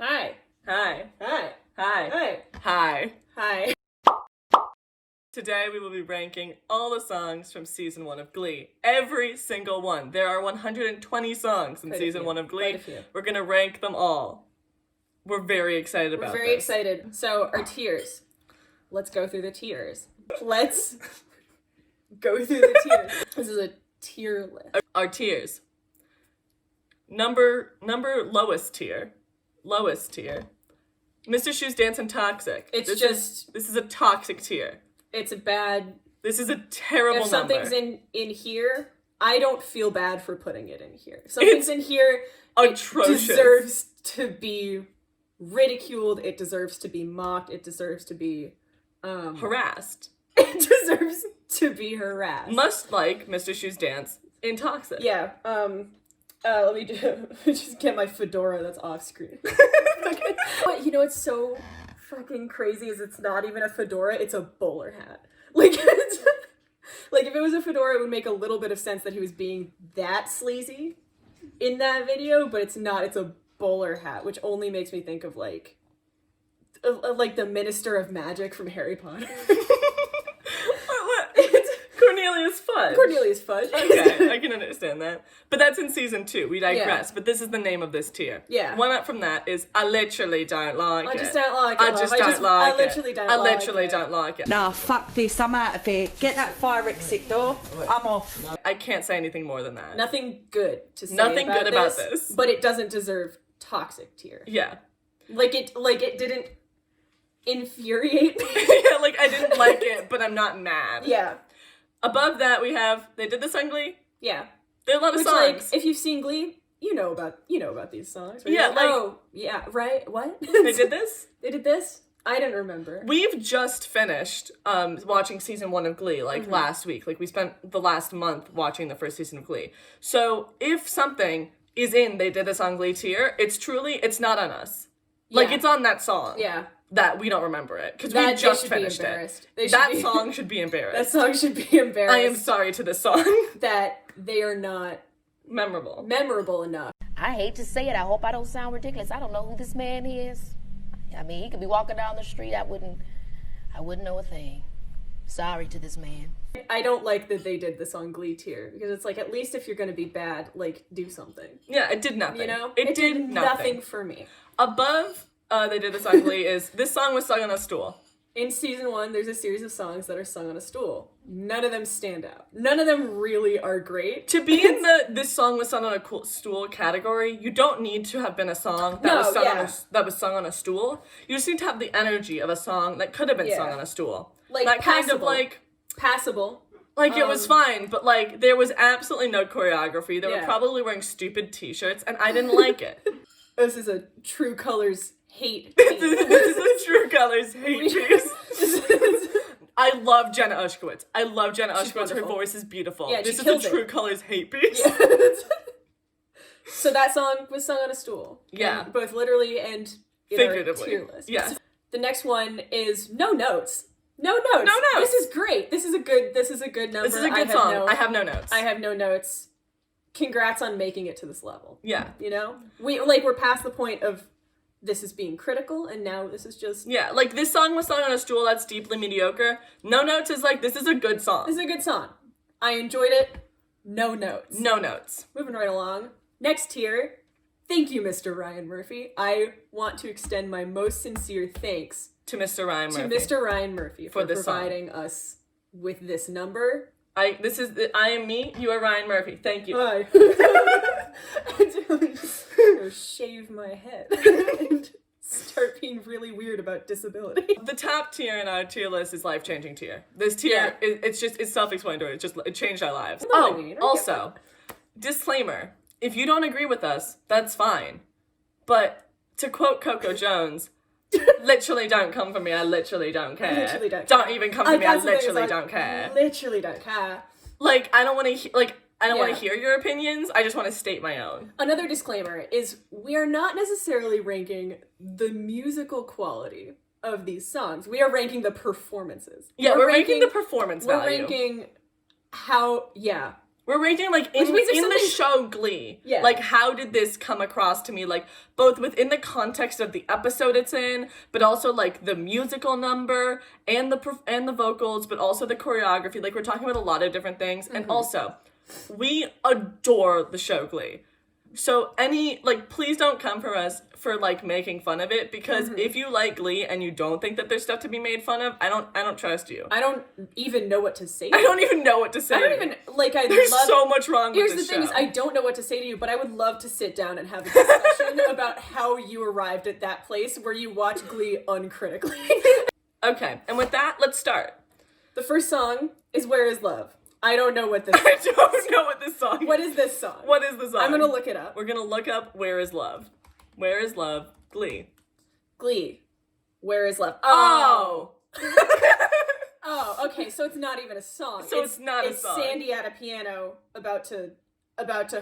Hi. Hi. Hi. Hi. Hi. Hi. Hi. Today we will be ranking all the songs from season 1 of Glee. Every single one. There are 120 songs in season 1 of Glee. Quite a few. We're gonna rank them all. We're very excited about this. We're very excited. So, our tiers. Let's go through the tiers. Let's go through the tiers. This is a tier list. Our tiers. Number lowest tier. Lowest tier. Mr. Shoes Dance and Toxic. This is a toxic tier. It's a bad... This is a terrible If something's number. in here, I don't feel bad for putting it in here. If something's in here, atrocious. It deserves to be ridiculed. It deserves to be mocked. It deserves to be... harassed. It deserves to be harassed. Must like Mr. Shoes Dance in Toxic. Yeah, let me just get my fedora that's off screen. Okay. But you know what's so fucking crazy is it's not even a fedora, it's a bowler hat. Like, like if it was a fedora, it would make a little bit of sense that he was being that sleazy in that video, but it's not, it's a bowler hat, which only makes me think of like the Minister of Magic from Harry Potter. Cornelius Fudge. Cornelius Fudge. Okay, I can understand that. But that's in season 2. We digress. Yeah. But this is the name of this tier. Yeah. One up from that is I literally don't like it. I just don't like it. I just don't like it. I literally don't like it. Nah, fuck this. I'm out of here. Get that fire exit door. I'm off. I can't say anything more than that. Nothing good to say Nothing about good about this. But it doesn't deserve toxic tier. Yeah. Like it didn't infuriate me. Yeah, like I didn't like it, but I'm not mad. Yeah. Above that we have They Did This on Glee. Yeah. There are a lot of Which, songs. like, if you've seen Glee, you know about these songs. Right? Yeah, like, oh, yeah, right? What? They did this? They did this? I didn't remember. We've just finished watching season 1 of Glee, like, last week. Like, we spent the last month watching the first season of Glee. So, if something is in They Did This on Glee tier, it's not on us. Like, Yeah. it's on that song. Yeah. That we don't remember it. Because we just finished it. That song should be embarrassed. That song should be embarrassed. I am sorry to this song. that they are not memorable enough. I hate to say it. I hope I don't sound ridiculous. I don't know who this man is. I mean, he could be walking down the street. I wouldn't know a thing. Sorry to this man. I don't like that they did this on Glee tier because it's like, at least if you're gonna be bad, like, do something. Yeah, it did nothing. You know? It did nothing for me. Above They Did This on Glee is this song was sung on a stool. In season 1, there's a series of songs that are sung on a stool. None of them stand out. None of them really are great. To be in the this song was sung on a stool category, you don't need to have been a song that was sung on a stool. You just need to have the energy of a song that could have been sung on a stool. Like, that passable. kind of like Passable. like it was fine, but like there was absolutely no choreography. They were Yeah. probably wearing stupid t-shirts and I didn't like it. This is a True Colors hate. This is a True Colors hate piece. I love Jenna Ushkowitz. Her voice is beautiful. Yeah, this she is kills a True it. Colors hate piece. Yeah. So that song was sung on a stool. Yeah. And both literally and in our Figuratively. tier list. Yes. The next one is No Notes. No Notes. No Notes. This is great. This is a good number. This is a good song. I have no notes. I have no notes. Congrats on making it to this level. Yeah. You know? We're past the point of this is being critical, and now this is just... Yeah, like, this song was sung on a stool that's deeply mediocre. No Notes is like, this is a good song. This is a good song. I enjoyed it. No notes. No notes. Moving right along. Next tier. Thank you, Mr. Ryan Murphy. I want to extend my most sincere thanks To Mr. Ryan Murphy. to Mr. Ryan Murphy for this song. providing us with this number. I am me, you are Ryan Murphy. Thank you. Hi. Go shave my head and start being really weird about disability. The top tier in our tier list is life-changing tier. This tier, it's self-explanatory. It changed our lives. know what I mean. I Also, disclaimer. If you don't agree with us, that's fine. But to quote Coco Jones, literally don't come for me, I literally don't care. Literally don't Don't care. even come for me, I That's the thing, is literally I don't care. Literally don't care. Like, I don't want to, I don't want Yeah. to hear your opinions, I just want to state my own. Another disclaimer is we are not necessarily ranking the musical quality of these songs. We are ranking the performances. Yeah, we're ranking the performance value. We're ranking how, We're rating, like, in the show Glee. Yeah. Like, how did this come across to me? Like, both within the context of the episode it's in, but also, like, the musical number and the vocals, but also the choreography. Like, we're talking about a lot of different things. Mm-hmm. And also, we adore the show Glee. So please don't come for us for, like, making fun of it, because if you like Glee and you don't think that there's stuff to be made fun of, I don't trust you. I don't even know what to say. I don't even know what to say. I don't even, like, There's so much wrong with this show. Here's the thing is, I don't know what to say to you, but I would love to sit down and have a discussion about how you arrived at that place where you watch Glee uncritically. Okay, and with that, let's start. The first song is Where Is Love? I don't know what this song is. I don't know what this song is. What is this song? What is the song? I'm gonna look it up. We're gonna look up Where Is Love. Where Is Love? Glee. Glee. Where Is Love? Oh! Oh, okay, so it's not even a song. So it's not a song. It's Sandy at a piano about to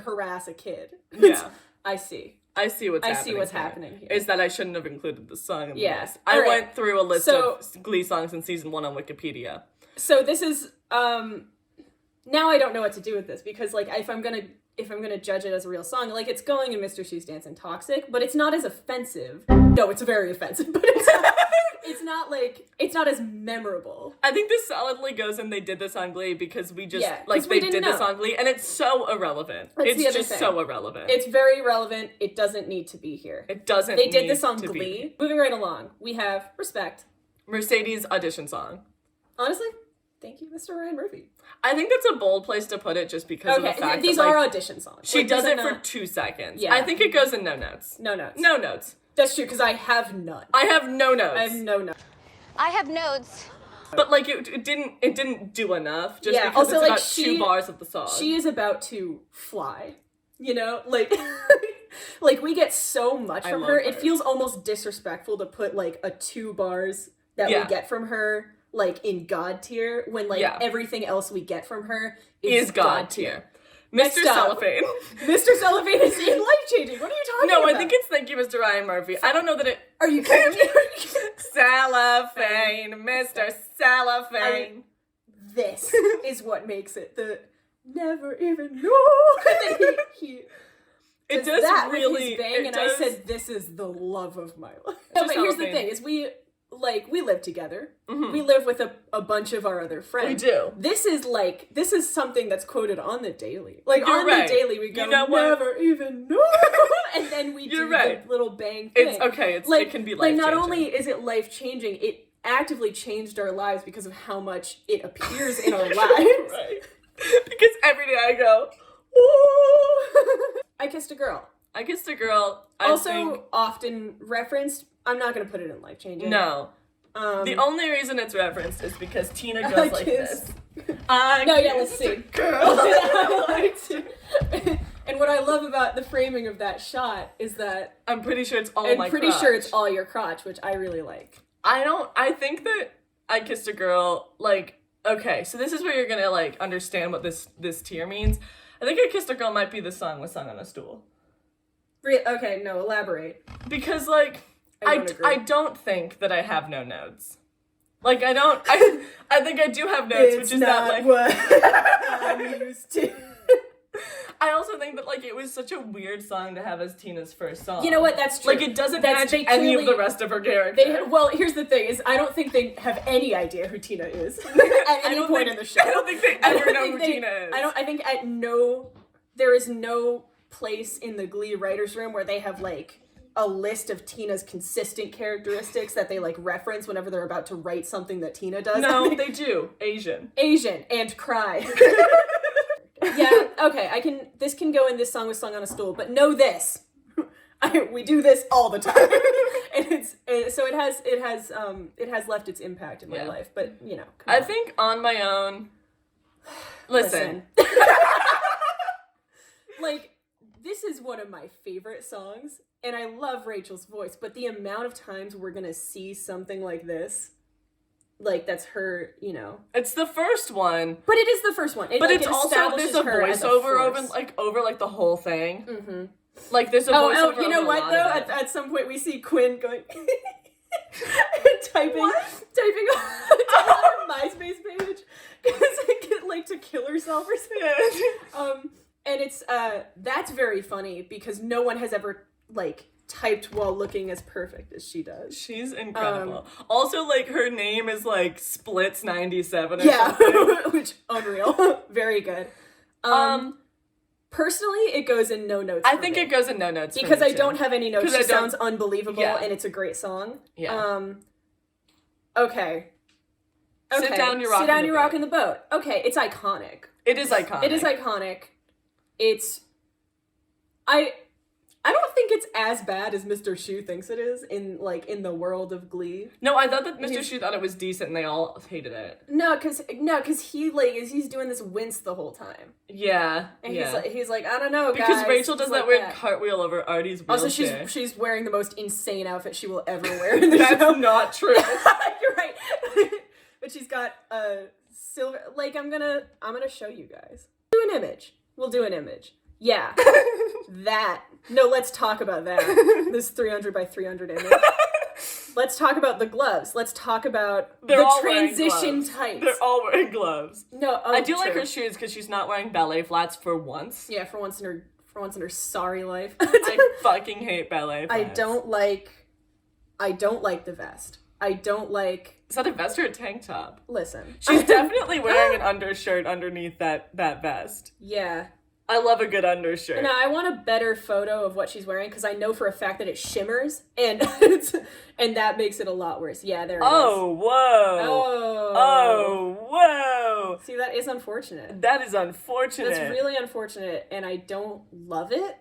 harass a kid. Yeah. I see. I see what's happening here. Is that I shouldn't have included the song in the list. All right. Went through a list of Glee songs in season 1 on Wikipedia. So this is now I don't know what to do with this, because, like, if I'm gonna judge it as a real song, like, it's going in Mr. She's Dancing Toxic, but it's not as offensive. No, it's very offensive, but it's not as memorable. I think this solidly goes in They Did This on Glee, because we just, we didn't know. This on Glee, and it's so irrelevant. It's just so irrelevant. It's very relevant. It doesn't need to be here. It doesn't They did need this on to Glee. be. Moving right along, we have Respect. Mercedes' audition song. Honestly, thank you, Mr. Ryan Murphy. I think that's a bold place to put it, just because of the fact these that, are audition songs. She does it for 2 seconds. Yeah. I think it goes in no notes. No notes. No notes. That's true, because I have none. I have no notes. I have no notes. I have notes. But, like, it didn't do enough, just because also, it's like, about 2 bars of the song. She is about to fly, you know? Like, like, we get so much from her. It feels almost disrespectful to put, like, a 2 bars that we get from her, like, in God tier, when, like, everything else we get from her is God tier. Mr. Cellophane. Mr. Cellophane is in Life-Changing. What are you talking about? No, I think it's Thank You, Mr. Ryan Murphy. I don't know that it... Are you kidding me? Cellophane, Mr. Cellophane. This is what makes it the never even know. And then he it does that really with his bang, and I said, "This is the love of my life." No, but here's the thing: is we live together. Mm-hmm. We live with a bunch of our other friends. We do. This is something that's quoted on the daily. Like, You're on right. the daily, we go, you know what? never even know, and then we do the little bang thing. It's okay. It can be life-changing. Like, not only is it life-changing, it actively changed our lives because of how much it appears in our lives. Right. Because every day I go, ooh. I Kissed a Girl. I Kissed a Girl. Also often referenced. I'm not going to put it in Life-Changing. No. The only reason it's referenced is because Tina goes like this. Let's see. Girl. And what I love about the framing of that shot is that I'm pretty sure it's all my crotch. I'm pretty sure it's all your crotch, which I really like. I think that I Kissed a Girl, like, okay, so this is where you're gonna, like, understand what this tier means. I think I Kissed a Girl might be the song was sung on a stool. Okay, no, elaborate. Because, like, I don't think that I have no notes. Like, I think I do have notes, which is not like what I'm used to. I also think that, like, it was such a weird song to have as Tina's first song. You know what? That's true. Like, it doesn't match any of the rest of her character. Well, here's the thing: is I don't think they have any idea who Tina is at any point in the show. I don't think they ever know who Tina is. I think there is no place in the Glee writers' room where they have, like, a list of Tina's consistent characteristics that they, like, reference whenever they're about to write something that Tina does. No, they do. Asian, and cry. Yeah, okay, this can go in This Song Was Sung on a Stool, but know this. We do this all the time. And it has left its impact in my life, but, you know. I think On My Own, listen. Like, this is one of my favorite songs, and I love Rachel's voice, but the amount of times we're gonna see something like this, like, that's her, you know. It's the first one. But it is the first one. But it's also, there's a voiceover over, like, the whole thing. Mm-hmm. Like, there's a voiceover over you know what, though? At some point we see Quinn going... typing on her MySpace page. Because, like to kill herself or something. And it's that's very funny because no one has ever like typed while looking as perfect as she does. She's incredible. Also, like, her name is like Splits 97 or yeah, something. which unreal. Very good. Personally, it goes in no notes. I think it goes in no notes because for me I don't have any notes. She sounds unbelievable, yeah. and it's a great song. Yeah. Okay. Sit down, you're rocking the boat. Okay, it's iconic. It is iconic. It is iconic. It's I don't think it's as bad as Mr. Shu thinks it is in the world of Glee. No, I thought that Mr. Shu thought it was decent and they all hated it. No, cause he he's doing this wince the whole time. Yeah. And he's like, I don't know, guys. Because Rachel does He's that weird cartwheel over Artie's wheelchair. Also, she's wearing the most insane outfit she will ever wear in the That's show. not true. You're right. But she's got a silver. Like, I'm gonna show you guys. Do an image. We'll do an image. Yeah. That. No, let's talk about that. This 300 by 300 image. Let's talk about the gloves. Let's talk about the transition types. They're all wearing gloves. No, I do like her shoes because she's not wearing ballet flats for once. Yeah, for once in her sorry life. I fucking hate ballet flats. I don't like the vest. I don't like... Is that a vest or a tank top? Listen. She's definitely wearing an undershirt underneath that vest. Yeah. I love a good undershirt. No, I want a better photo of what she's wearing because I know for a fact that it shimmers and and that makes it a lot worse. Yeah, there it is. Oh, whoa. See, that is unfortunate. That is unfortunate. That's really unfortunate, and I don't love it.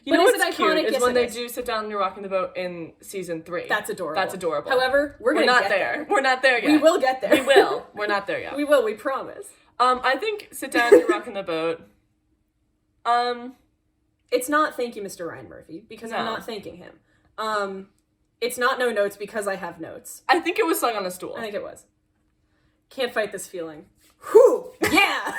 You know what's cute is when they do sit down and you're rocking the boat in season 3. That's adorable. That's adorable. However, we're not get there. We're not there yet. We will get there. We will. We're not there yet. We will. We promise. I think sit down and you're rocking the boat. It's not thank you, Mr. Ryan Murphy, because I'm not thanking him. It's not no notes because I have notes. I think it was sung on a stool. I think it was. Can't fight this feeling. Whew! Yeah!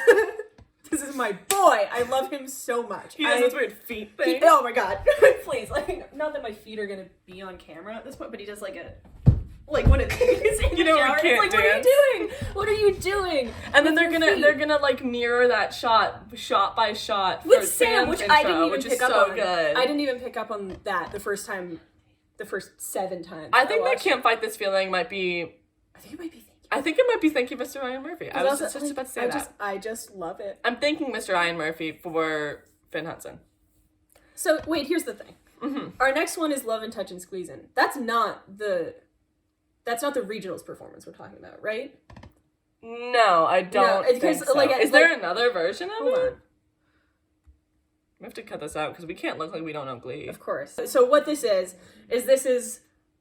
This is my boy. I love him so much. He does this weird feet thing. Oh my god. Please. Like, not that my feet are gonna be on camera at this point, but he does like one of these. You know, we can't dance. What are you doing? And then they're gonna like mirror that shot by shot with Sam, which intro, I didn't even which pick is up so on. good. I didn't even pick up on that the first 7 times. I think that Can't Fight This Feeling might be. I think it might be. I think it might be Thank You, Mr. Ryan Murphy. I was just about to say that. I just love it. I'm thanking Mr. Ryan Murphy for Finn Hudson. So wait, here's the thing. Mm-hmm. Our next one is Love and Touch and Squeezin'. That's not the regionals performance we're talking about, right? No, I don't think so. Is there another version of it? Hold on. We have to cut this out because we can't look like we don't know Glee. Of course. So what this is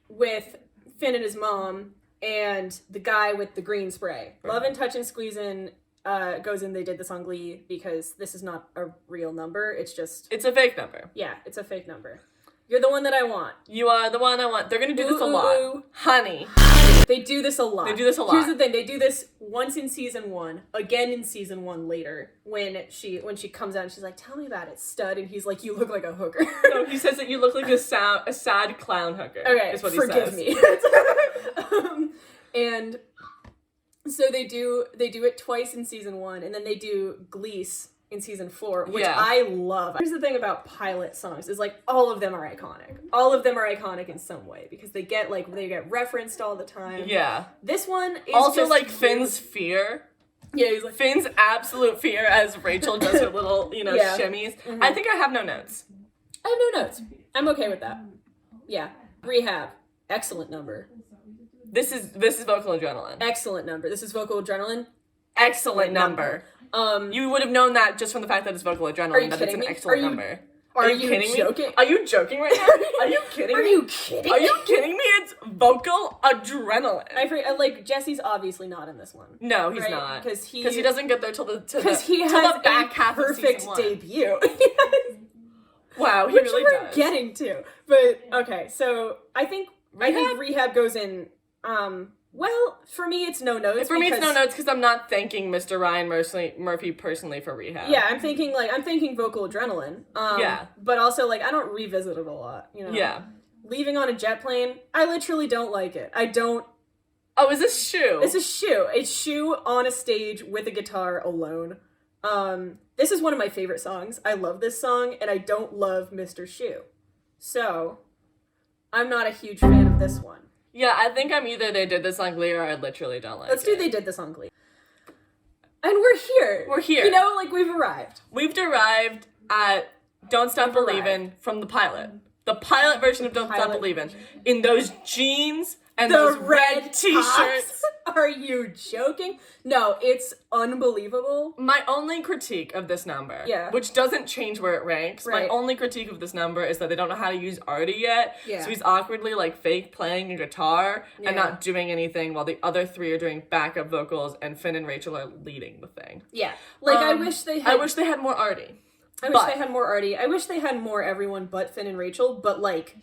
with Finn and his mom and the guy with the green spray. Right. Love and Touch and Squeezin' goes in, they did this on Glee because this is not a real number. It's a fake number. Yeah, it's a fake number. You're the one that I want. You are the one I want. They're going to do this a lot. Honey. They do this a lot. Here's the thing. They do this once in season 1, again in season 1 later, when she comes out and she's like, tell me about it, stud. And he's like, you look like a hooker. No, he says that you look like a sad clown hooker. Okay, is what forgive he says. me. And so they do it twice in season 1, and then they do Gleese in season 4, which I love. Here's the thing about pilot songs is like all of them are iconic. All of them are iconic in some way because they get referenced all the time. Yeah. This one is also just like Finn's fear. Yeah, he's like Finn's absolute fear as Rachel does her little, shimmies. Mm-hmm. I think I have no notes. I have no notes. I'm okay with that. Yeah. Rehab. Excellent number. This is Vocal Adrenaline. Excellent number. This is Vocal Adrenaline. Excellent number. You would have known that just from the fact that it's Vocal Adrenaline, that it's an excellent number. Are you kidding me? Are you joking right now? Are you kidding me? Are you kidding me? Are you kidding me? It's Vocal Adrenaline. Jesse's obviously not in this one. No, he's not. Because he doesn't get there till the back half of perfect season 1. debut. Wow, he Which really we're does. getting to. But okay, so I think Rehab goes in. Well, for me, it's no notes. For me, it's no notes because I'm not thanking Mr. Ryan Murphy personally for Rehab. Yeah, I'm thinking Vocal Adrenaline. But also I don't revisit it a lot. Yeah. Leaving on a Jet Plane, I literally don't like it. I don't. Oh, is this Shu? This is Shu. It's Shu on a stage with a guitar alone. This is one of my favorite songs. I love this song, and I don't love Mr. Shu. So, I'm not a huge fan of this one. Yeah, I think I'm either they did this on Glee or I literally don't like Let's it. do They Did This on Glee. And we're here. We're here. You know, like, we've arrived. We've arrived at Don't Stop Believin' from the pilot. The pilot version of Don't Stop Believin'. In those jeans and those red t-shirts. Are you joking? No, it's unbelievable. My only critique of this number, which doesn't change where it ranks, my only critique of this number is that they don't know how to use Artie yet. Yeah. So he's awkwardly like fake playing a guitar and not doing anything while the other three are doing backup vocals and Finn and Rachel are leading the thing. Yeah. Like I wish they had more Artie. I wish they had more Artie. I wish they had more everyone but Finn and Rachel, but like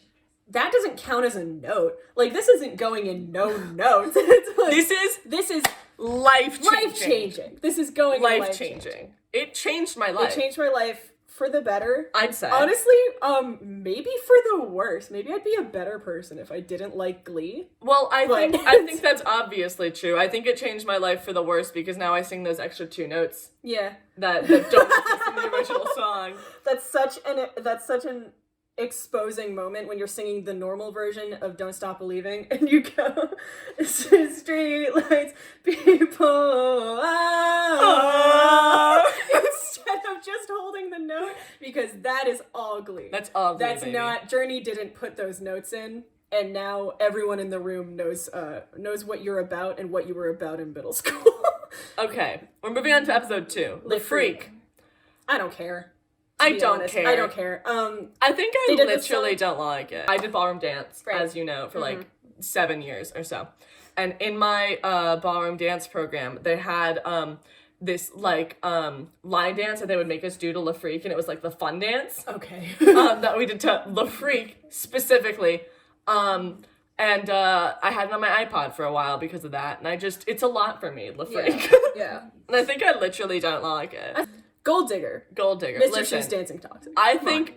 that doesn't count as a note. Like, this isn't going in no notes. It's like, this is life-changing. Life-changing. This is going life-changing. It changed my life. It changed my life for the better. I'd say. Honestly, maybe for the worse. Maybe I'd be a better person if I didn't like Glee. Well, I think that's obviously true. I think it changed my life for the worse because now I sing those extra 2 notes. Yeah. That don't exist in the original song. That's such an exposing moment when you're singing the normal version of Don't Stop Believing and you go, street lights, people, instead of just holding the note, because that is all Glee. That's all Glee, That's baby. not, Journey didn't put those notes in, and now everyone in the room knows what you're about and what you were about in middle school. Okay, we're moving on to episode 2. The Freak. I don't care. I don't care. I don't care. I think I literally don't like it. I did ballroom dance, as you know, for like 7 years or so. And in my ballroom dance program, they had this like line dance that they would make us do to La Freak, and it was like the fun dance. Okay. That we did to La Freak specifically. And I had it on my iPod for a while because of that. And it's a lot for me, La Freak. Yeah. And I think I literally don't like it. Gold Digger. Mr. Shu's Dancing Toxic. I think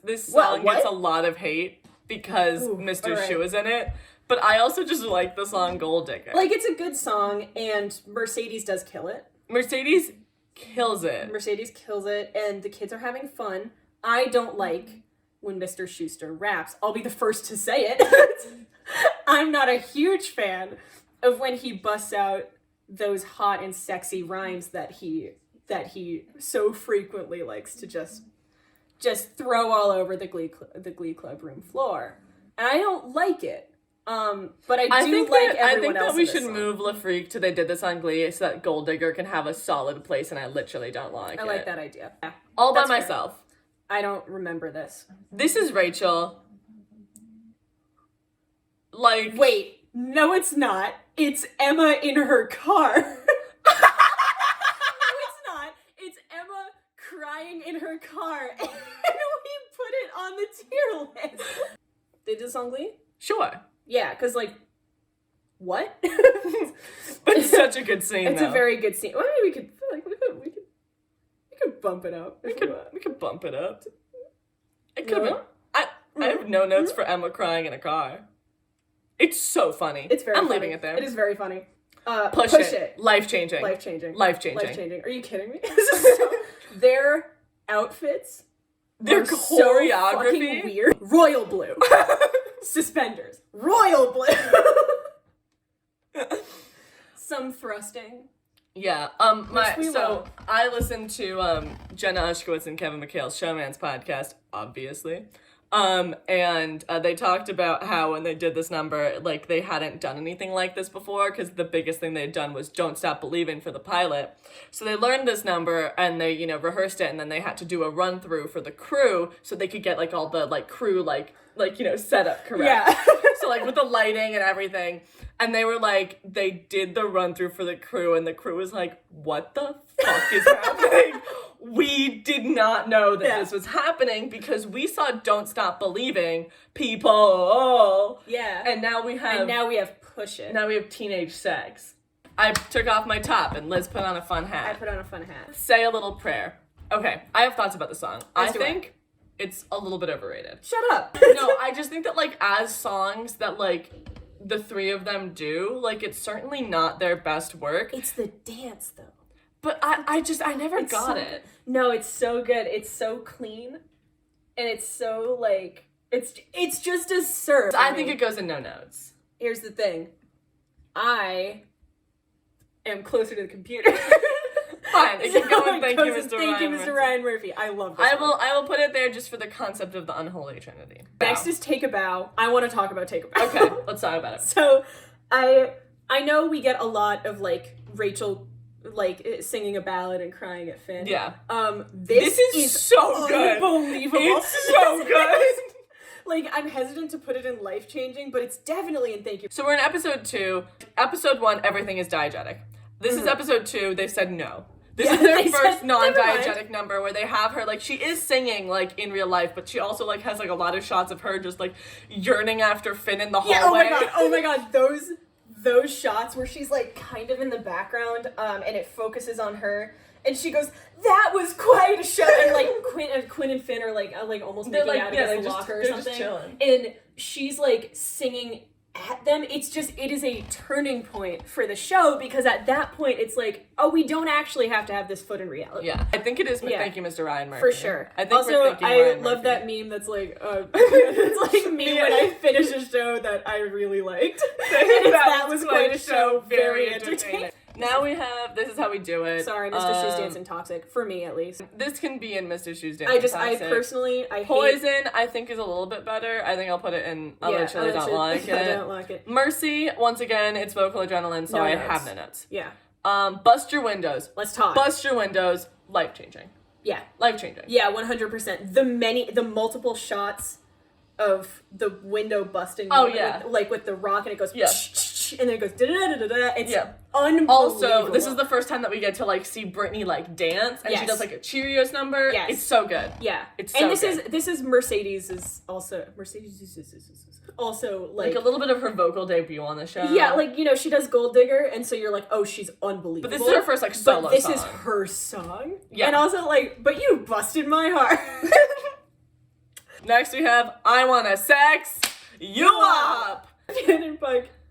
this song gets a lot of hate because Mr. Shu is in it. But I also just like the song Gold Digger. Like, it's a good song, and Mercedes does kill it. Mercedes kills it. And the kids are having fun. I don't like when Mr. Schuster raps. I'll be the first to say it. I'm not a huge fan of when he busts out those hot and sexy rhymes that he so frequently likes to just throw all over the Glee Club room floor. And I don't like it. But I think that we should move La Freak to They Did This on Glee so that Gold Digger can have a solid place, and I literally don't like it. I like that idea. Yeah. All by myself. Fair. I don't remember this. This is Rachel. Like... Wait. No, it's not. It's Emma in her car. Crying in her car, and we put it on the tier list. They did this on Glee? Sure. Yeah, because, like, what? It's such a good scene, It's a very good scene. Well, I mean, we could bump it up. We could bump it up. It could be. I have no notes for Emma crying in a car. It's so funny. It's very funny. I'm leaving it there. It is very funny. Push it. Life-changing. Life-changing. Life-changing. Are you kidding me? Their outfits, their choreography, so fucking weird. Royal blue suspenders, royal blue. Some thrusting. Yeah. I listened to Jenna Ushkowitz and Kevin McHale's Showman's podcast, obviously. And they talked about how when they did this number, like, they hadn't done anything like this before because the biggest thing they'd done was Don't Stop Believing for the pilot. So they learned this number and they, rehearsed it, and then they had to do a run through for the crew so they could get, like, all the, like, crew, set up correct. Yeah. So, like, with the lighting and everything. And they were like, they did the run through for the crew, and the crew was like, what the fuck is happening? We did not know that this was happening because we saw Don't Stop Believing, people. Yeah. And now we have Push It. Now we have teenage sex. I took off my top and Liz put on a fun hat. I put on a fun hat. Say a little prayer. Okay, I have thoughts about the song. I think it's a little bit overrated. Shut up. No, I just think that, like, as songs that, like, the three of them do. Like, it's certainly not their best work. It's the dance, though. But I never got it. No, it's so good. It's so clean. And it's so, like, it's just a serve. I think it goes in no notes. Here's the thing. I am closer to the computer. Fine, it can go in Thank You, Mr. Thank you, Mr. Ryan Murphy. I love this one. I will put it there just for the concept of the unholy trinity. Next is Take a Bow. I want to talk about Take a Bow. Okay, let's talk about it. So, I know we get a lot of, like, Rachel, like, singing a ballad and crying at Finn. Yeah. This is so good. Unbelievable. It's so good. Like, I'm hesitant to put it in life-changing, but it's definitely in Thank You. So we're in episode 2. Episode 1, everything is diegetic. This is episode 2, they said no. This is their first non-diegetic number where they have her, like, she is singing, like, in real life, but she also, like, has, like, a lot of shots of her just, like, yearning after Finn in the hallway. Yeah, oh my god, those shots where she's, like, kind of in the background, and it focuses on her, and she goes, "That was quite a show," and, like, Quinn and Finn are, like almost making out against the locker or something, and she's, like, singing at them. It is a turning point for the show, because at that point it's like, oh, we don't actually have to have this foot in reality. Yeah, I think it is. Thank You, Mr. Ryan Murphy. For sure. I think also, I love that meme that's like, it's like me when I finish a show that I really liked. that was quite a show, very entertaining. Now we have This Is How We Do It. Sorry, Mr. Shoes Dancing Toxic, for me at least. This can be in Mr. Shoes Dancing Toxic. I personally Poison, I think, is a little bit better. I think I'll put it in I literally don't like it. I don't like it. Mercy, once again, it's vocal adrenaline, so I have no notes. Yeah. Bust Your Windows. Let's talk. Bust Your Windows, life-changing. Yeah. Life-changing. Yeah, 100%. The multiple shots of the window busting. Oh, yeah. With the rock, and it goes, yeah. And then it goes, da-da-da-da-da. It's unbelievable. Also, this is the first time that we get to, like, see Britney, like, dance, and she does, like, a Cheerios number. Yes. It's so good. Yeah. It's so good. And this is Mercedes is also like a little bit of her vocal debut on the show. Yeah, like, you know, she does Gold Digger, and so you're like, oh, she's unbelievable. But this is her first, like, solo But this song. is her song. Yeah. And Yeah. also, like, but you busted my heart. Next we have I Wanna Sex You Up.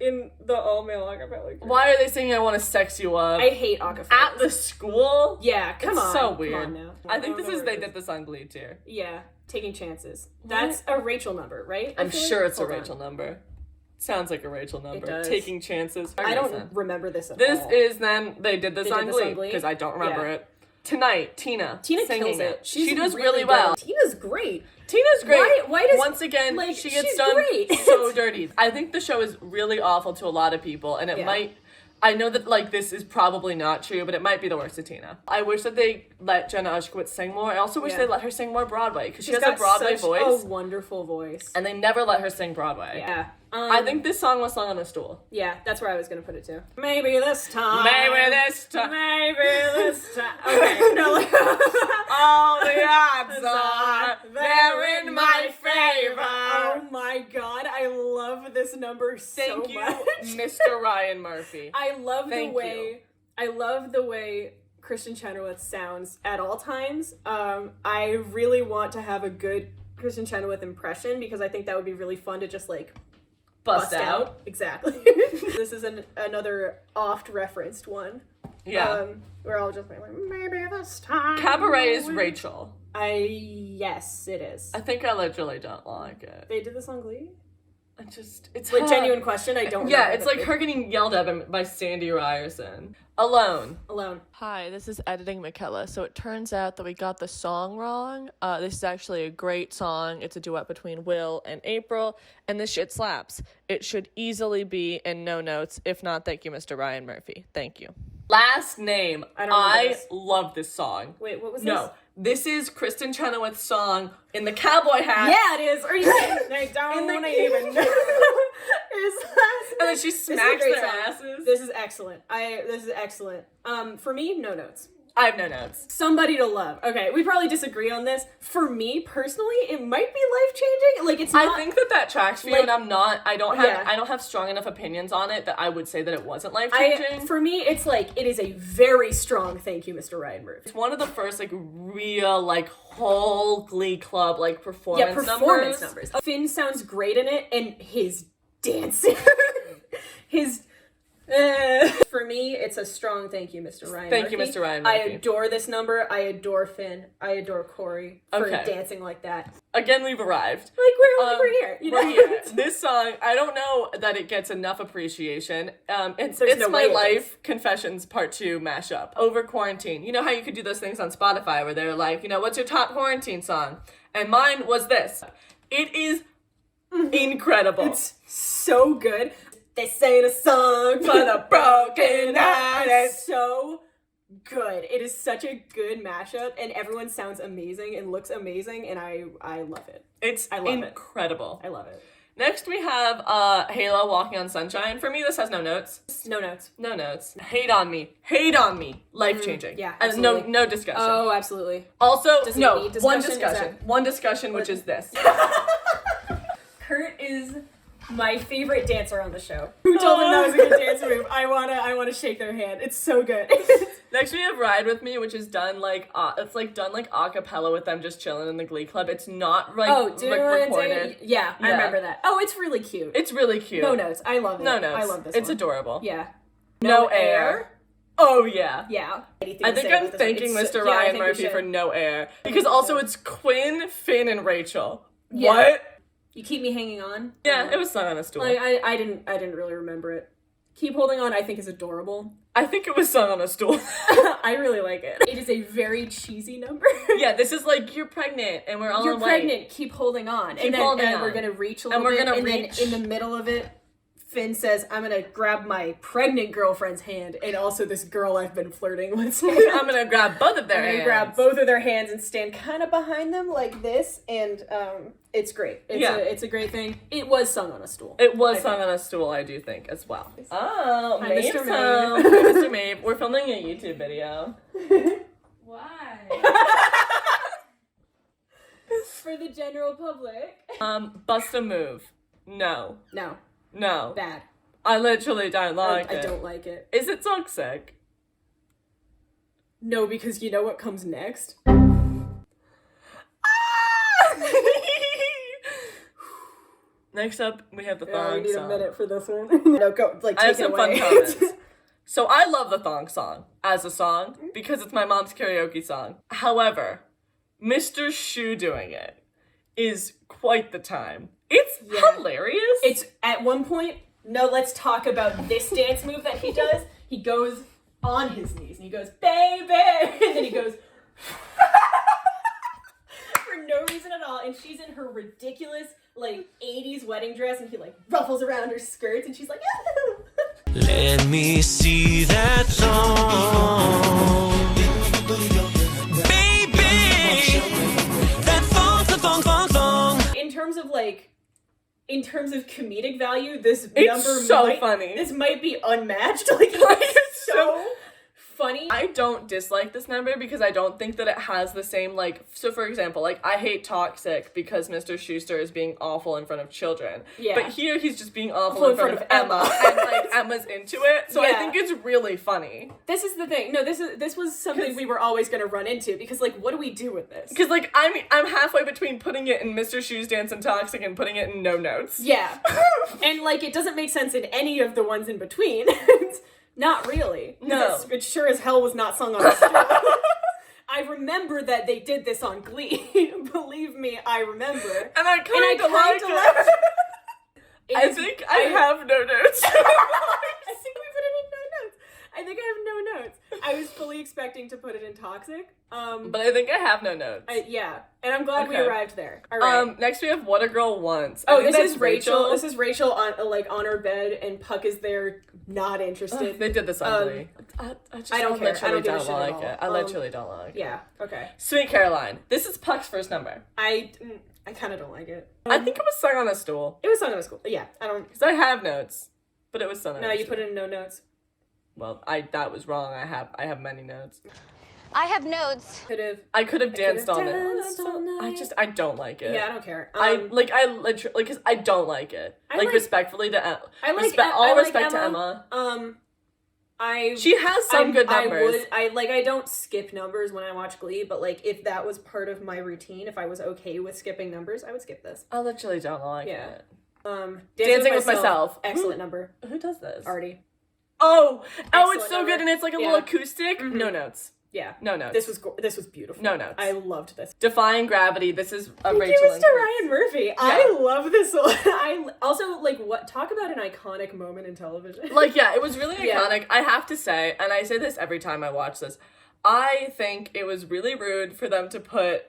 In the all-male acapella. Why are they singing I Wanna Sex You Up? I hate acapella. At the school? Yeah, come on. It's so Come weird. on now. I think they did this on Glee too. Yeah, Taking Chances. That's a Rachel number, right? I'm sure it's a Rachel number. Sounds like a Rachel number. It does. Taking Chances. I don't remember this at This all. is then they did this on Glee Glee? because I don't remember Yeah. it. Tonight, Tina Tina kills it. She does really really well. good. Tina's great. Tina's great. Why does once again like, she gets she's done great. so dirty. I think the show is really awful to a lot of people, and it might. I know that like this is probably not true, but it might be the worst of Tina. I wish that they let Jenna Ushkowitz sing more. I also wish they let her sing more Broadway because she has a Broadway voice. A wonderful voice. And they never let her sing Broadway. Yeah. I think this song was sung on a stool. Yeah, that's where I was gonna put it too. Maybe this time. Maybe this time. Maybe this time. Okay. No. All the odds are they're in my favor. Oh my god, I love this number so much. Thank you, Mr. Ryan Murphy. I love the way Kristen Chenoweth sounds at all times. I really want to have a good Kristen Chenoweth impression because I think that would be really fun to just like Bust out. Exactly. This is another oft-referenced one. Yeah. We're all just like, maybe this time. Cabaret is Rachel. Yes, it is. I think I literally don't like it. They did this on Glee? It's like her. Genuine question. I don't. Yeah, it's like her getting yelled at by Sandy Ryerson. Alone. Hi, this is editing Michela. So it turns out that we got the song wrong. This is actually a great song. It's a duet between Will and April, and this shit slaps. It should easily be in no notes. If not, thank you, Mr. Ryan Murphy. Thank you. Last name. I love this song. Wait, what was this? No. This is Kristen Chenoweth's song in the cowboy hat. Yeah, it is. Are you I don't even know. And then she smacks their asses. This is excellent. This is excellent. For me, no notes. I have no notes. Somebody to love. Okay, we probably disagree on this. For me personally, it might be life-changing. Like it's not, I think that tracks for you, and I don't have strong enough opinions on it that I would say that it wasn't life-changing. For me, it's like it is a very strong thank you, Mr. Ryan Murphy. It's one of the first like real like whole Glee Club like performance numbers. Finn sounds great in it, and his dancing. his for me, it's a strong thank you, Mr. Ryan Thank you, Murphy. Mr. Ryan I Murphy. adore this number. I adore Finn. I adore Corey for Okay. dancing like that. Again, we've arrived. Like, we're here. You know? We're here. This song, I don't know that it gets enough appreciation. It's no My way it Life Confessions Part 2 mashup. Over quarantine. You know how you could do those things on Spotify where they're like, you know, what's your top quarantine song? And mine was this. It is incredible. It's so good. This ain't a song for the broken hearted. It's so good. It is such a good mashup, and everyone sounds amazing and looks amazing, and I love it. I love incredible. I love it. Next we have Halo Walking on Sunshine. For me, this has no notes. No notes. No notes. Hate on Me. Hate on Me. Life changing. Yeah, And absolutely. no discussion. Oh, absolutely. Also, Does it no, need discussion? one Is discussion. that- One discussion, which is this. Kurt is my favorite dancer on the show. Who told him that was a good dance move? I wanna shake their hand. It's so good. Next we have Ride With Me, which is done like it's like done like a cappella with them just chilling in the Glee Club. It's not like, do like you wanna recorded. Yeah, I Yeah. remember that. Oh, it's really cute. It's really cute. No notes. I love it. No notes. I love this It's one. adorable. Yeah. No Air. Oh yeah. Yeah. I think I'm thanking Mr. Ryan Murphy for No Air. Because also it's Quinn, Finn, and Rachel. Yeah. What? You Keep Me Hanging On. Yeah, it was sung on a stool. Like I didn't really remember it. Keep Holding On I think is adorable. I think it was sung on a stool. I really like it. It is a very cheesy number. Yeah, this is like, you're pregnant and we're all You're in white. pregnant, keep holding on. Keep and then holding and on. we're gonna reach a And little we're bit. gonna and reach. then in the middle of it, Finn says, I'm gonna grab my pregnant girlfriend's hand and also this girl I've been flirting with. I'm gonna grab both of their I'm gonna hands. grab both of their hands and stand kind of behind them like this, and it's great. It's a great thing. It was sung on a stool. It was sung on a stool, I do think, as well. Oh, Hi, Maeve's Mr. home. Maeve. Hi, Mr. Maeve. We're filming a YouTube video. Why? For the general public. Bust a Move. No. No, No. bad. I literally don't like I it. don't like it. Is it toxic? No, because you know what comes next? Next up, we have the We thong need song. a minute for this one. No, go, like, I have take it some fun away. comments. So I love the thong song as a song because it's my mom's karaoke song. However, Mr. Shu doing it is quite the time. It's hilarious. It's at one point, no, let's talk about this dance move that he does. He goes on his knees and he goes, baby, and then he goes for no reason at all. And she's in her ridiculous, like, 80s wedding dress and he, like, ruffles around her skirts and she's like, Let me see that thong. Baby, that thong. in terms of comedic value, this It's number so might, funny. This might be unmatched. Like, it's so funny. I don't dislike this number because I don't think that it has the same, like, so for example, like, I hate Toxic because Mr. Schuster is being awful in front of children. Yeah. But here he's just being awful in front of Emma. Emma. And, like, Emma's into it. So I Yeah. think it's really funny. This is the thing. No, this was something we were always gonna run into because, like, what do we do with this? Because, like, I'm halfway between putting it in Mr. Shoes Dance and Toxic and putting it in No Notes. Yeah. And, like, it doesn't make sense in any of the ones in between. Not really. No. It sure as hell was not sung on a stool. I remember that they did this on Glee. Believe me, I remember. And I kind of like kinda it. It I is- think I have No Notes. I think we put it in no notes. I think I have no notes. I was fully expecting to put it in Toxic. But I think I have No Notes. Yeah. And I'm glad we Okay. arrived there. All right. Next we have What a Girl Wants. Oh, I think this that's is Rachel. This is Rachel on on her bed, and Puck is there, not interested. They did this on Glee. I don't care. I literally don't give a don't shit at like all. it. I literally don't like it. Yeah. Okay. Sweet Caroline. This is Puck's first number. I kind of don't like it. I think it was sung on a stool. It was sung in school. Yeah. I don't. Because I have notes. But it was sung on No, a you stool. put it in no notes. Well, that was wrong. I have many notes. I have notes. I could have danced on danced it. all night. I don't like it. Yeah, I don't care. I literally, like, cause I don't like it. I Like, like- respectfully to Emma. I like all I like respect to Emma. She has some good numbers. I don't skip numbers when I watch Glee, but, like, if that was part of my routine, if I was okay with skipping numbers, I would skip this. I literally don't like Yeah. it. Dancing with Myself. Excellent number. Who does this? Artie. Oh, it's Excellent so number. good, and it's like a Yeah. little acoustic. No notes. Yeah. No notes. This was beautiful. No notes. I loved this. Defying Gravity. This is a Thank Rachel you, and Mr. Chris. Ryan Murphy. I love this one. I also like what talk about an iconic moment in television. Like, yeah, it was really Yeah. iconic. I have to say, and I say this every time I watch this, I think it was really rude for them to put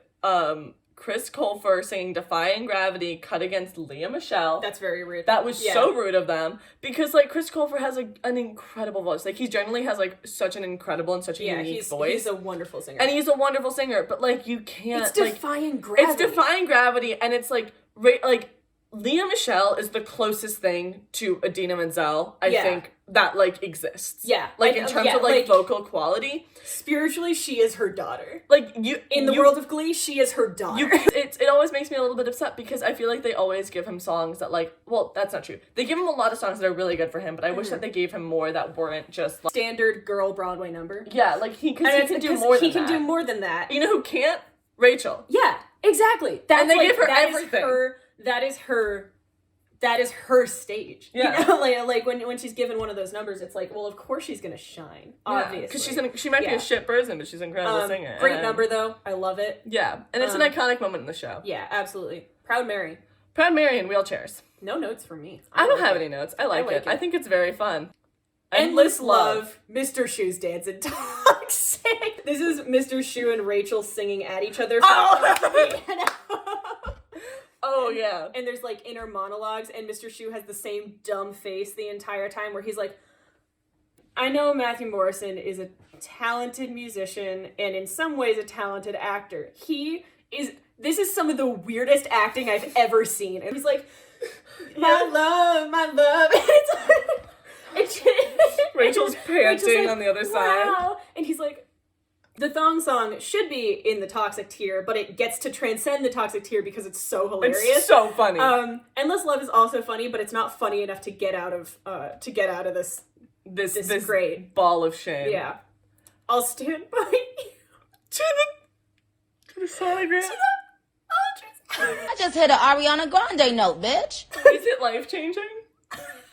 Chris Colfer singing Defying Gravity cut against Leah Michele. That's very rude. That was so rude of them, because like Chris Colfer has an incredible voice. Like, he generally has like such an incredible and such a unique voice. He's a wonderful singer. And he's a wonderful singer, but like you can't It's like defying gravity. It's defying gravity, and it's like like Leah Michele is the closest thing to Idina Menzel I think that like exists. Yeah. Like in terms of like vocal quality. Spiritually, she is her daughter. Like you In the world of Glee, she is her daughter. It always makes me a little bit upset, because I feel like they always give him songs that like, well, that's not true. They give him a lot of songs that are really good for him, but I wish that they gave him more that weren't just like Standard girl Broadway number. yeah, like he can do more than He can that. do more than that. You know who can't? Rachel. Yeah, exactly. That's And they like, give her that is everything. that is her stage. Yeah. You know? like when she's given one of those numbers, it's like, well, of course she's gonna shine. Obviously. Because she might be a shit person, but she's an incredible singer. Great And- number though. I love it. Yeah, and it's an iconic moment in the show. Yeah, absolutely. Proud Mary. Proud Mary in wheelchairs. No notes for me. I don't like have it. any notes. I like like it. it. I think it's very fun. Endless Love, Mr. Shoe's dancing toxic. This is Mr. Shoe and Rachel singing at each other. Oh yeah. And there's like inner monologues, and Mr. Shoe has the same dumb face the entire time where he's like, I know Matthew Morrison is a talented musician and in some ways a talented actor. This is some of the weirdest acting I've ever seen. And he's like, my love. And Rachel's panting on the other side. Wow. And he's like, the thong song should be in the toxic tier, but it gets to transcend the toxic tier because it's so hilarious. It's so funny. Endless Love is also funny, but it's not funny enough to get out of this great ball of shame. Yeah. I'll stand by you. To the sonogram. I just hit an Ariana Grande note, bitch. Is it life changing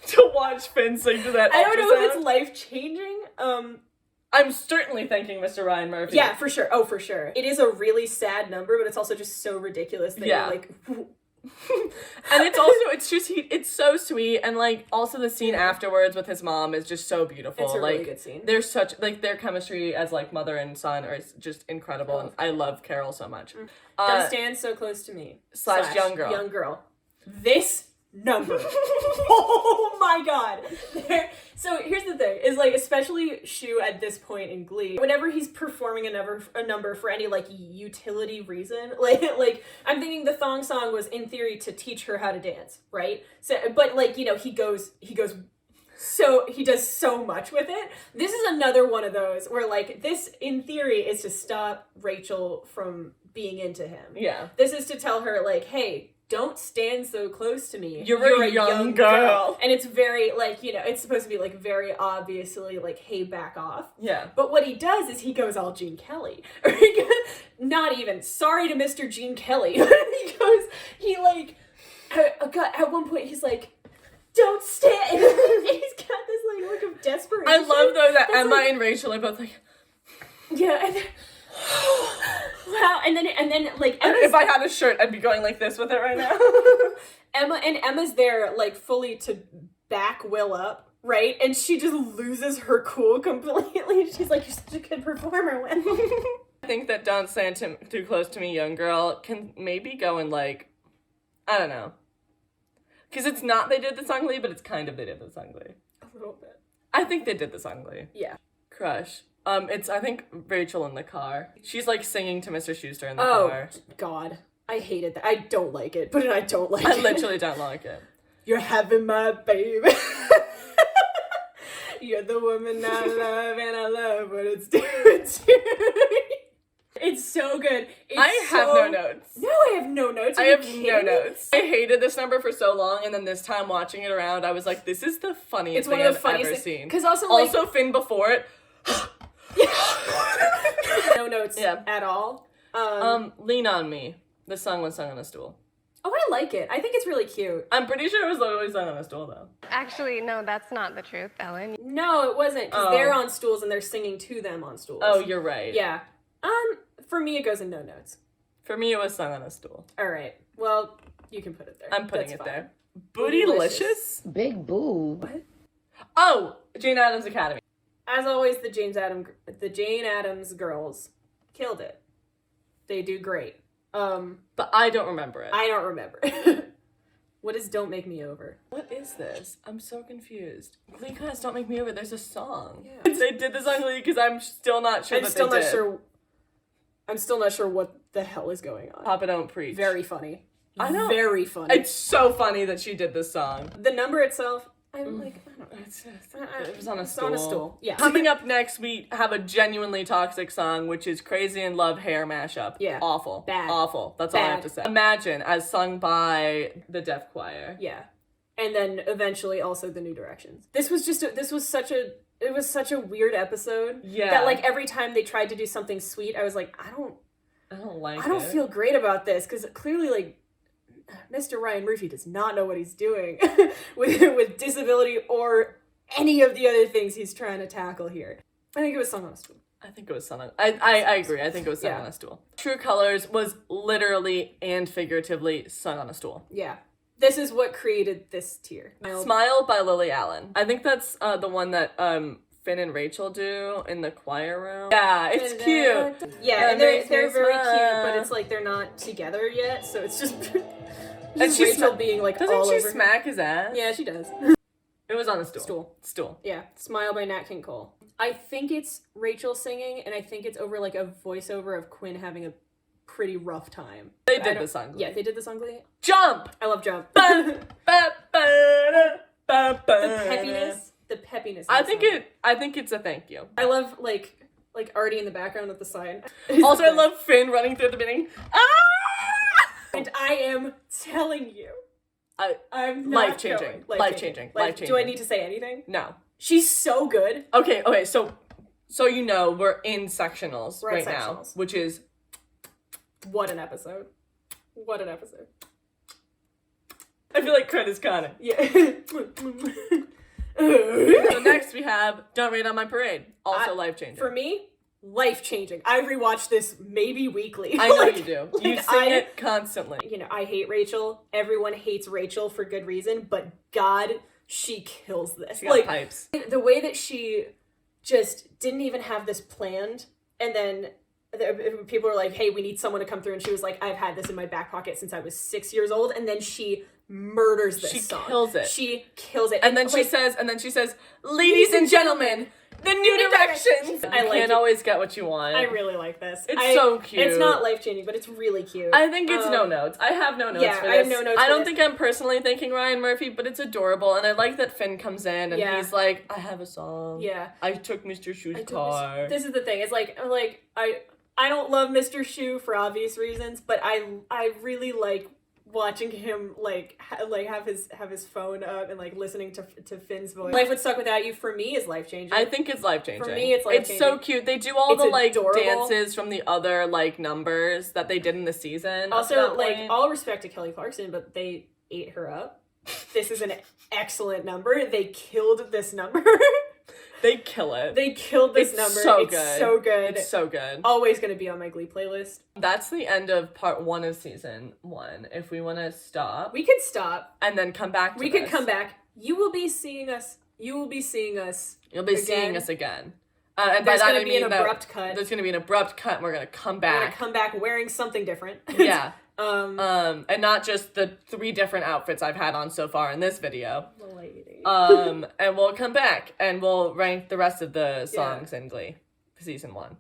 to watch Finn sing to that? I don't know if ultrasound? it's life changing. I'm certainly thanking Mr. Ryan Murphy. Yeah, for sure. Oh, for sure. It is a really sad number, but it's also just so ridiculous that you're like, and it's so sweet, and like also the scene afterwards with his mom is just so beautiful. It's a like, really good scene. They're such like their chemistry as like mother and son is just incredible, and I love Carol so much. Don't stand so close to me. / young girl. Young girl. This number. Oh my god. So here's the thing, is like, especially Shu at this point in Glee, whenever he's performing a number for any like utility reason, like I'm thinking the thong song was in theory to teach her how to dance, right? So, but like, you know, he does so much with it. This is another one of those where like this in theory is to stop Rachel from being into him. Yeah. This is to tell her like, hey, don't stand so close to me. You're a young girl. And it's very, like, you know, it's supposed to be, like, very obviously, like, hey, back off. Yeah. But what he does is he goes all Gene Kelly. Not even. Sorry to Mr. Gene Kelly. At one point, he's like, don't stand. And he's got this, like, look of desperation. I love, though, that Emma like, and Rachel are both like... Yeah, and then... Wow, and then like if I had a shirt, I'd be going like this with it right now. Emma's there like fully to back Will up, right? And she just loses her cool completely. She's like, you're such a good performer, Will. I think that Don't Stand Too Close to Me, Young Girl can maybe go in like, I don't know. Because it's not they did the song Glee, but it's kind of they did the song Glee. A little bit. I think they did the song Glee. Yeah. Crush. It's I think Rachel in the car. She's like singing to Mr. Schuster in the car. Oh God, I hated that. I don't like it, but I don't like it. I literally don't like it. You're having my baby. You're the woman I love, and I love what it's doing to me. It's so good. I have no notes. No, I have no notes. I have no notes. I hated this number for so long, and then this time watching it around, I was like, "This is the funniest thing I've ever seen." Because also Finn before it. No notes at all. Lean on Me. This song was sung on a stool. Oh, I like it. I think it's really cute. I'm pretty sure it was literally sung on a stool, though. Actually, no, that's not the truth, Ellen. No, it wasn't, because Oh. they're on stools and they're singing to them on stools. Oh, you're right. Yeah. For me, it goes in no notes. For me, it was sung on a stool. All right. Well, you can put it there. I'm putting That's it fine. there. Bootylicious? Big boo. What? Oh, Jane Addams Academy. As always, the Jane Addams girls killed it. They do great. But I don't remember it. I don't remember. What is "Don't Make Me Over"? What is this? I'm so confused. Glee class, Don't Make Me Over. There's a song. Yeah. They did this on Glee because I'm still not sure I'm that still they not did. sure. I'm still not sure what the hell is going on. Papa Don't Preach. Very funny. I know. Very funny. It's so funny that she did this song. The number itself, I'm like, I don't know. It was on a It's stool. on a stool. Yeah. Coming up next, we have a genuinely toxic song, which is Crazy in Love hair mashup. Yeah. Awful. Bad. Awful. That's all I have Bad. to say. Imagine, as sung by the deaf choir. Yeah. And then eventually also the New Directions. It was such a weird episode. Yeah. That like every time they tried to do something sweet, I was like, I don't I don't feel great about this, because clearly like Mr. Ryan Murphy does not know what he's doing with disability or any of the other things he's trying to tackle here. I think it was sung on a stool. I think it was sung on. I agree. I think it was sung Yeah. on a stool. True Colors was literally and figuratively sung on a stool. Yeah. This is what created this tier. Smile by Lily Allen. I think that's the one that Finn and Rachel do in the choir room. Yeah, it's cute. Yeah, and That they're makes me very cute, smile. but it's like they're not together yet, so it's just, And she Rachel being like doesn't all she over him. smack his ass? Yeah, she does. It was on a stool. Stool. Yeah, Smile by Nat King Cole. I think it's Rachel singing, and I think it's over like a voiceover of Quinn having a pretty rough time. They I did don't- this on Glee. Yeah, they did this on Glee. Jump! I love Jump. Ba, ba, ba, ba, ba. The peppiness. I think it's a thank you. I love like Artie in the background at the side. Also, I love Finn running through the beginning. Ah! And I am telling you, I'm not Life-changing. going. Life-changing. Life-changing. Do I need to say anything? No. She's so good. Okay, so you know we're in sectionals We're in right now, sectionals. which is What an episode. What an episode. I feel like Credit's Connor. Yeah. So next we have Don't Rain on My Parade, also life-changing. For me, life-changing. I rewatch this maybe weekly. I know Like- you do. like You sing it constantly. You know, I hate Rachel. Everyone hates Rachel for good reason, but God, she kills this. She got Like, pipes. the way that she just didn't even have this planned, and then people were like, hey, we need someone to come through, and she was like, I've had this in my back pocket since I was 6 years old, and then she murders this She song. kills it. She kills it. And then she says, ladies and gentlemen, the New Directions. I You like can't it. always get what you want. I really like this. It's so cute. It's not life-changing, but it's really cute. I think it's no notes. I have no notes yeah, for I this. have no notes I for don't this. think I'm personally thanking Ryan Murphy, but it's adorable, and I like that Finn comes in and Yeah. he's like, I have a song. Yeah. I took Mr. Shu's I took car. This is the thing. It's like I don't love Mr. Shu for obvious reasons, but I really like watching him have his phone up and like listening to Finn's voice. Life Would Suck Without You for me is life changing. I think it's life changing. For me, it's It's so life-changing. cute. They do all It's the like adorable. dances from the other like numbers that they did in the season. up to Also, that like point. all respect to Kelly Clarkson, but they ate her up. This is an excellent number. They killed this number. they kill it. They killed this It's number. so It's good. so good. It's so good. Always gonna be on my Glee playlist. That's the end of part 1 of season 1. If we want to stop We could stop. and then come back to We could this. come back. You will be seeing us. You'll be seeing us seeing us again. And by There's that gonna I be mean an that abrupt cut. There's gonna be an abrupt cut and we're gonna come We're gonna back. come back wearing something different. Yeah. Um, And not just the 3 different outfits I've had on so far in this video. lady. And we'll come back and we'll rank the rest of the songs in Glee, season 1.